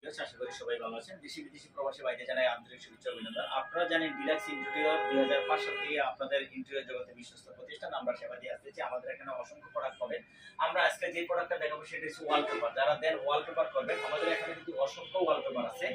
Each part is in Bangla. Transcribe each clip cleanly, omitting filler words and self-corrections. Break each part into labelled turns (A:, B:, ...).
A: আশা করি সবাই ভালো আছেন। দেশি বিদেশি প্রবাসী ভাইদের জানাই আন্তরিক শুভেচ্ছা অভিনন্দন। আপনারা জানেন ডিলাক্স ইন্টেরিয়র 2005 সাল থেকে আপনাদের ইন্টেরিয়র জগতে বিশ্বস্ত প্রতিষ্ঠান। আমরা সেবা দিয়ে আসতেছি। আমাদের এখানে অসংখ্য প্রোডাক্ট পাবেন। আমরা আজকে যে প্রোডাক্টটা দেখাবো সেটা হচ্ছে ওয়ালপেপার। যারা দেন ওয়ালপেপার করবেন, আমাদের এখানে কিন্তু অসংখ্য ওয়ালপেপার আছে।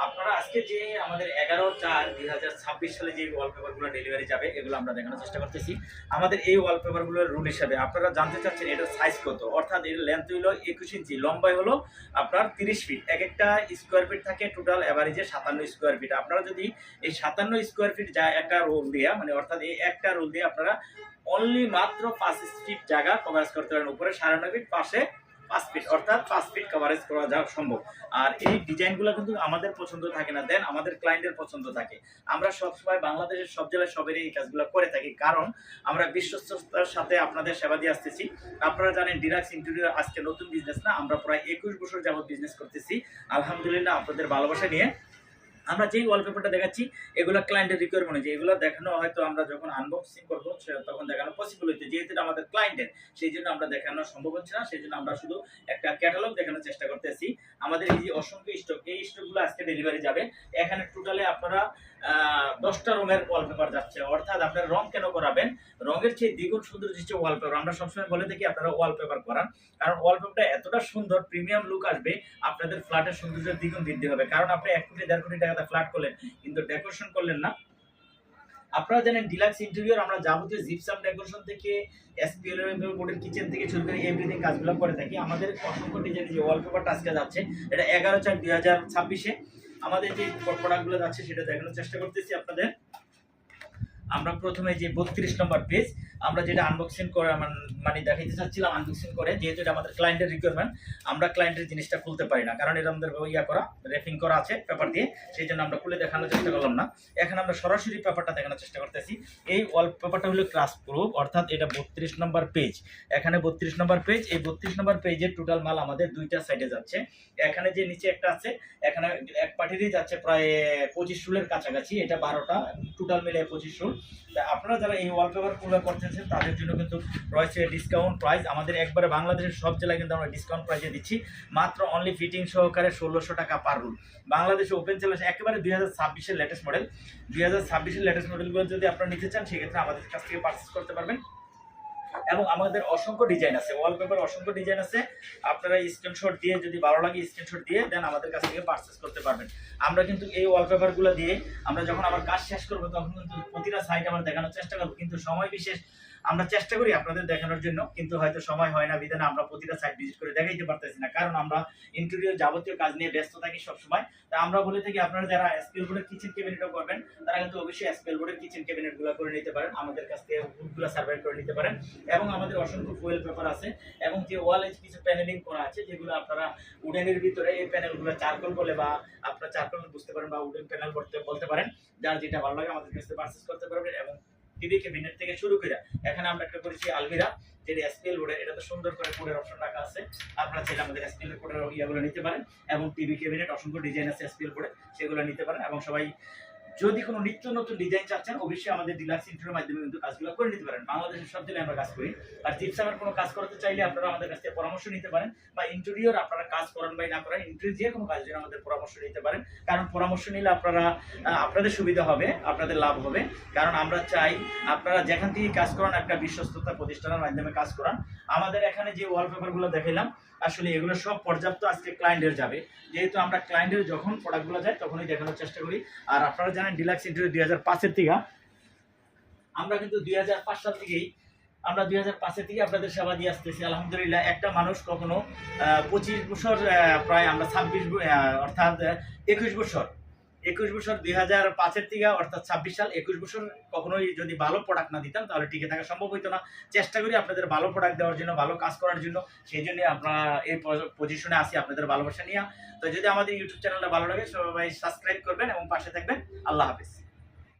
A: আপনারা আজকে যে আমাদের 11/4/2026 সালে যে ওয়ালপেপারগুলো ডেলিভারি যাবে এগুলো আমরা দেখানোর চেষ্টা করতেছি। আমাদের এই ওয়ালপেপারগুলোর রুল হিসাবে আপনারা জানতে চাচ্ছেন এটার সাইজ কত, অর্থাৎ এর লেন্থ হলো 21 ইঞ্চি, লম্বাই হলো আপনার 30 ফিট। এক একটা স্কোয়ার ফিট থাকে টোটাল এভারেজে 57 স্কোয়ার ফিট। আপনারা যদি এই 57 স্কোয়ার ফিট যা একটা রোল দিয়ে মানে অর্থাৎ এই একটা রোল দিয়ে আপনারা অনলি মাত্র 5 ফিট জায়গা কভারেজ করতে পারেন। উপরে 9.5 ফিট, পাশে 5 ফিট, অর্থাৎ 5 ফিট কভারেজ করা যাওয়া সম্ভব। আর এই ডিজাইনগুলো কিন্তু আমাদের পছন্দ থাকে না, দেন আমাদের ক্লায়েন্টের পছন্দ থাকে। আমরা সবসময় বাংলাদেশের সব জেলায় সবেরই এই কাজগুলো করে থাকি, কারণ আমরা বিশ্বস্ততার সাথে আপনাদের সেবা দিয়ে আসতেছি। আপনারা জানেন ডিলাক্স ইন্টেরিয়র আজকে নতুন বিজনেস না, আমরা প্রায় 21 বছর যাবত বিজনেস করতেছি আলহামদুলিল্লাহ। আপনাদের ভালোবাসা নিয়ে আমরা যেই ওয়ালপেপারটা দেখাচ্ছি এগুলো ক্লায়েন্টের রিকোয়ারমেন্ট অনুযায়ী, এগুলো দেখানো হয়তো আমরা যখন আনবক্সিং করবো তখন দেখানো পসিবল হচ্ছে, যেহেতু এটা আমাদের ক্লায়েন্টের সেই জন্য আমরা দেখানো সম্ভব হচ্ছে না। সেই জন্য আমরা শুধু একটা ক্যাটালগ দেখানোর চেষ্টা করতেছি। আমাদের এই যে অসংখ্য স্টক, এই স্টকগুলো আজকে ডেলিভারি যাবে। এখানে টোটালে আপনারা 10টা রঙের ওয়ালপেপার যাচ্ছে, অর্থাৎ আপনারা রং কেন করাবেন, রঙের চেয়ে দ্বিগুণ সুন্দর হচ্ছে ওয়ালপেপার। আমরা সবসময় বলে থাকি আপনারা ওয়ালপেপার করান, কারণ ওয়ালপেপারটা এতটা সুন্দর প্রিমিয়াম লুক আসবে, আপনাদের ফ্ল্যাটের সৌন্দর্য দ্বিগুণ বৃদ্ধি হবে। কারণ আপনি 1 কোটি 1.5 কোটি টাকাতে ফ্ল্যাট করলেন কিন্তু ডেকোরেশন করলেন না। আপনারা জানেন ডিলাক্স ইন্টেরিয়র আমরা যাবতীয় জিপসাম ডেকোরেশন থেকে এসপিএল বোর্ডের কিচেন থেকে শুরু করে এভরিথিং কাজগুলো করে থাকি। আমাদের অসংখ্য ডিজাইনের যে ওয়ালপেপারটা আজকে যাচ্ছে এটা 11/4/2026 আমাদের যে প্রোডাক্টগুলো যাচ্ছে সেটা দেখানোর চেষ্টা করতেছি আপনাদের। আমরা প্রথমে যে 32 নম্বর পেজ আমরা যেটা আনবক্সিং করে মানে দেখাইতে চাচ্ছিলাম আনবক্সিং করে, যেহেতু এটা আমাদের ক্লায়েন্টের রিকোয়ারমেন্ট, আমরা ক্লায়েন্টের জিনিসটা খুলতে পারি না, কারণ এটা আমাদের করা র্যাপিং করা আছে পেপার দিয়ে, সেই জন্য আমরা খুলে দেখানোর চেষ্টা করলাম না। এখানে আমরা সরাসরি পেপারটা দেখানোর চেষ্টা করতেছি। এই ওয়ালপেপারটা হলো ক্রাশ প্রুফ, অর্থাৎ এটা 32 নম্বর পেজ। এখানে 32 নম্বর পেজ, এই 32 নম্বর পেজের টোটাল মাল আমাদের দুইটা সাইডে যাচ্ছে। এখানে যে নিচে একটা আছে, এখানে এক পার্টিরই যাচ্ছে প্রায় 25 রুলের কাছাকাছি, এটা 12টা টোটাল মিলে 25 রুল। আপনারা যারা এই ওয়ালপেপারগুলো করতেছেন তাদের জন্য কিন্তু রয়েছে ডিসকাউন্ট প্রাইস। আমাদের একবারে বাংলাদেশের সব জেলায় কিন্তু আমরা ডিসকাউন্ট প্রাইসে দিচ্ছি, মাত্র অনলি ফিটিং সহকারে 1600 টাকা পার রুল। বাংলাদেশে ওপেন চ্যালেঞ্জ একেবারে 2026-এর লেটেস্ট মডেল। 2026-এর লেটেস্ট মডেলগুলো যদি আপনারা নিতে চান সেক্ষেত্রে আমাদের কাছ থেকে পারচেস করতে পারবেন। এবং আমাদের অসংখ্য ডিজাইন আছে, ওয়ালপেপার অসংখ্য ডিজাইন আছে। আপনারা স্ক্রিনশট দিয়ে যদি ভালো লাগে স্ক্রিনশট দিয়ে দেন আমাদের কাছ থেকে পারচেস করতে পারবেন। আমরা কিন্তু এই ওয়ালপেপারগুলো দিয়ে আমরা যখন আমার কাজ শেষ করবো তখন কিন্তু প্রতিটা সাইট আমরা দেখানোর চেষ্টা করবো, কিন্তু সময় বিশেষ আমরা চেষ্টা করি আপনাদের দেখানোর জন্য, কিন্তু হয়তো সময় হয় না বিধানে আমরা প্রতিটা সাইট ভিজিট করে দেখাইতে পারতেছি না, কারণ আমরা ইন্টেরিয়র যাবতীয় কাজ নিয়ে ব্যস্ত থাকি সবসময়। তা আমরা বলে থাকি আপনারা যারা এসপিএল বোর্ডের কিচেন ক্যাবিনেটও করবেন তারা কিন্তু অবশ্যই এসপিএল বোর্ডের কিচেন ক্যাবিনেটগুলো করে নিতে পারেন, আমাদের কাছ থেকে উডগুলো সার্ভে করে নিতে পারেন। এবং আমাদের অসংখ্য ফুয়েল পেপার আছে, এবং যে ওয়ালে কিছু প্যানেলিং করা আছে যেগুলো আপনারা উডেনের ভিতরে এই প্যানেলগুলো চারকোল বলে, বা আপনারা চারকোল বুঝতে পারেন বা উডেন প্যানেল বলতে পারেন, যার যেটা ভালো লাগে আমাদের কাছে পারচেজ করতে পারবেন। এবং টিভি ক্যাবিনেট থেকে শুরু করে এখানে আমরা একটা করেছি আলমিরা, যেটা এসপিএল বোর্ডের, এটা তো সুন্দর করে কোডের অপশন রাখা আছে, আপনারা চাইলে আমাদের এসপিএল কোডের ইয়াগুলো নিতে পারেন। এবং টিভি ক্যাবিনেট অসংখ্য ডিজাইন আছে এসপিএল বোর্ডে, সেগুলো নিতে পারেন। এবং সবাই যদি কোনো নিত্য নতুন ডিজাইন চাচ্ছেন অবশ্যই আমাদের ডিলাক্স ইন্টেরিয়রের মাধ্যমে কিন্তু কাজগুলো করে নিতে পারেন। বাংলাদেশের সব জেলায় আমরা কাজ করি। আর জিপসামের কোনো কাজ করতে চাইলে আপনারা আমাদের কাছ থেকে পরামর্শ নিতে পারেন, বা ইন্টেরিয়র আপনারা কাজ করেন বা না করেন, ইন্টেরিয়র যে কোনো কাজের জন্য আমাদের পরামর্শ নিতে পারেন। কারণ পরামর্শ নিলে আপনাদের সুবিধা হবে, আপনাদের লাভ হবে। কারণ আমরা চাই আপনারা যেখান থেকে কাজ করান একটা বিশ্বস্ততা প্রতিষ্ঠানের মাধ্যমে কাজ করান। আমাদের এখানে যে ওয়ালপেপারগুলো দেখাইলাম আসলে এগুলো সব পর্যাপ্ত আজকে ক্লায়েন্টের যাবে, যেহেতু আমরা ক্লায়েন্টের যখন প্রোডাক্টগুলো যায় তখনই দেখানোর চেষ্টা করি। আর আপনারা জানেন ডিলাক্স ইন্টেরিয়র 2005-এর থেকে আমরা কিন্তু 2005 সাল থেকেই আমরা 2005-এর থেকে আপনাদের সেবা দিয়ে আসতেছি আলহামদুলিল্লাহ। একটা মানুষ কখনো 25 বছর প্রায় আমরা 26 অর্থাৎ 21 বছর 2005-এর থেকে অর্থাৎ 26 সাল 21 বছর কখনোই যদি ভালো প্রোডাক্ট না দিতাম তাহলে টিকে থাকা সম্ভব হইতো না। চেষ্টা করি আপনাদের ভালো প্রোডাক্ট দেওয়ার জন্য, ভালো কাজ করার জন্য, সেই জন্য আপনারা এই পজিশনে আসি আপনাদের ভালোবাসা নিয়ে। তো যদি আমাদের ইউটিউব চ্যানেলটা ভালো লাগে সবাই সাবস্ক্রাইব করবেন এবং পাশে থাকবেন। আল্লাহ হাফেজ।